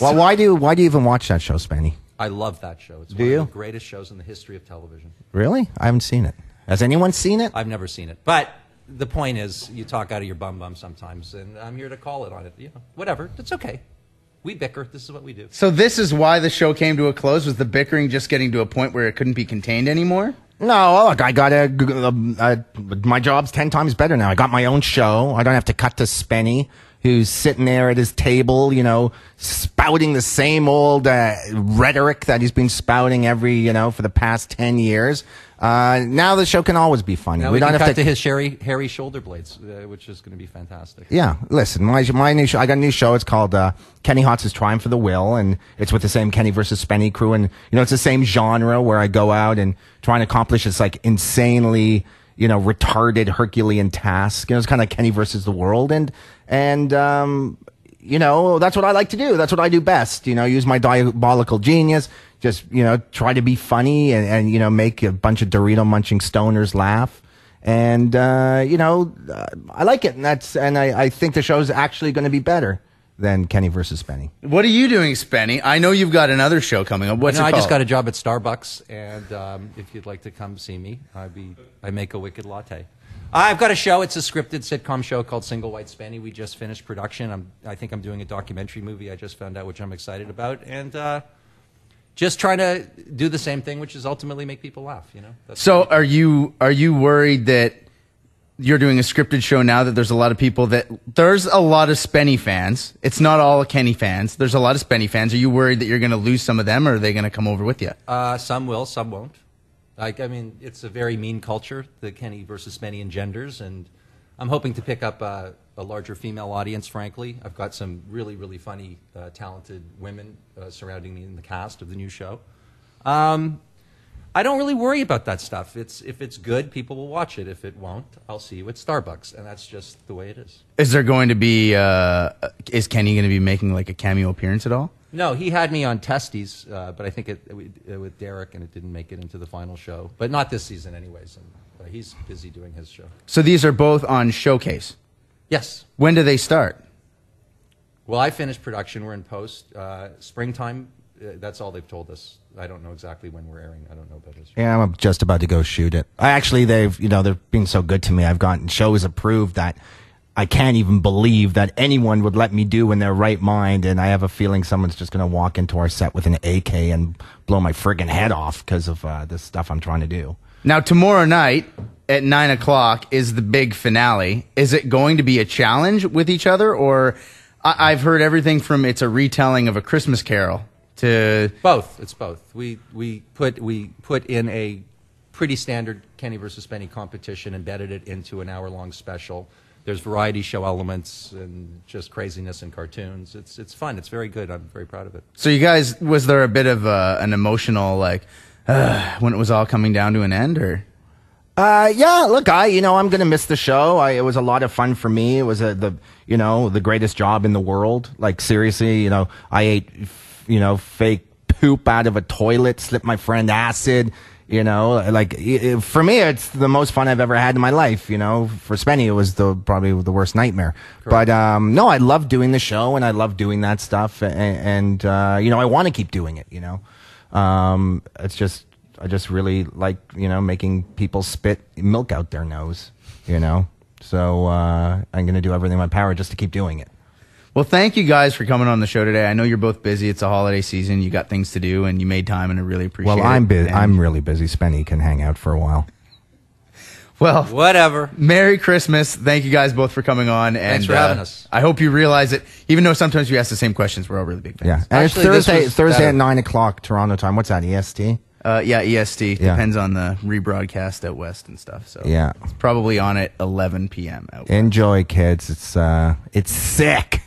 Well, why do you even watch that show, Spenny? I love that show. It's Do one you? of the greatest shows in the history of television. Really? I haven't seen it. Has anyone seen it? I've never seen it. But the point is, you talk out of your bum sometimes, and I'm here to call it on it. You know, whatever. It's okay. We bicker. This is what we do. So this is why the show came to a close, was the bickering just getting to a point where it couldn't be contained anymore? No, look, I got my job's 10 times better now. I got my own show. I don't have to cut to Spenny, who's sitting there at his table, you know, spouting the same old rhetoric that he's been spouting for the past 10 years. Now the show can always be funny. Now we don't have to his hairy shoulder blades, which is going to be fantastic. Yeah, listen, my new show, I got a new show. It's called Kenny Hotz's Triumph for the Will, and it's with the same Kenny versus Spenny crew, and it's the same genre where I go out and try and accomplish this like insanely retarded Herculean task. It's kind of like Kenny versus the world, and that's what I like to do. That's what I do best. Use my diabolical genius. Just, try to be funny and make a bunch of Dorito munching stoners laugh. And, I like it. And I think the show's actually going to be better than Kenny versus Spenny. What are you doing, Spenny? I know you've got another show coming up. What's it called? I just got a job at Starbucks, and if you'd like to come see me, I make a wicked latte. I've got a show. It's a scripted sitcom show called Single White Spenny. We just finished production. I think I'm doing a documentary movie I just found out, which I'm excited about. And just trying to do the same thing, which is ultimately make people laugh. So are you worried that you're doing a scripted show now, that there's a lot of people there's a lot of Spenny fans. It's not all Kenny fans. There's a lot of Spenny fans. Are you worried that you're going to lose some of them, or are they going to come over with you? Some will, some won't. It's a very mean culture, the Kenny versus Spenny engenders, and I'm hoping to pick up a larger female audience, frankly. I've got some really, really funny, talented women surrounding me in the cast of the new show. I don't really worry about that stuff. If it's good, people will watch it. If it won't, I'll see you at Starbucks, and that's just the way it is. Is there going to be, is Kenny going to be making like a cameo appearance at all? No, he had me on Testes, but I think with Derek, and it didn't make it into the final show. But not this season anyways. And, he's busy doing his show. So these are both on Showcase? Yes. When do they start? Well, I finished production. We're in post. Springtime, that's all they've told us. I don't know exactly when we're airing. I don't know about this. Yeah, I'm just about to go shoot it. They've been so good to me. I've gotten shows approved that I can't even believe that anyone would let me do in their right mind, and I have a feeling someone's just going to walk into our set with an AK and blow my friggin' head off because of this stuff I'm trying to do. Now, tomorrow night at 9 o'clock is the big finale. Is it going to be a challenge with each other, or I've heard everything from it's a retelling of A Christmas Carol to both. It's both. We put in a pretty standard Kenny versus Spenny competition, embedded it into an hour-long special. There's variety show elements and just craziness and cartoons. It's fun. It's very good. I'm very proud of it. So you guys, was there a bit of an emotional, when it was all coming down to an end, or? Yeah, look, I'm going to miss the show. It was a lot of fun for me. It was the greatest job in the world. Like, seriously, I ate, fake poop out of a toilet, slipped my friend acid. For me, it's the most fun I've ever had in my life. For Spenny, it was probably the worst nightmare. Correct. But no, I love doing the show, and I love doing that stuff, and I want to keep doing it. It's just I just really like making people spit milk out their nose. So I'm gonna do everything in my power just to keep doing it. Well, thank you guys for coming on the show today. I know you're both busy. It's a holiday season. You got things to do, and you made time, and I really appreciate it. Well, I'm busy. I'm really busy. Spenny can hang out for a while. Well, whatever. Merry Christmas. Thank you guys both for coming on. Thanks for having us. I hope you realize it. Even though sometimes we ask the same questions, we're all really big fans. Yeah. And actually, it's Thursday at 9 o'clock Toronto time. What's that, EST? Yeah, EST. Yeah. Depends on the rebroadcast out west and stuff. So yeah. It's probably on at 11 p.m. out west. Enjoy, kids. It's sick.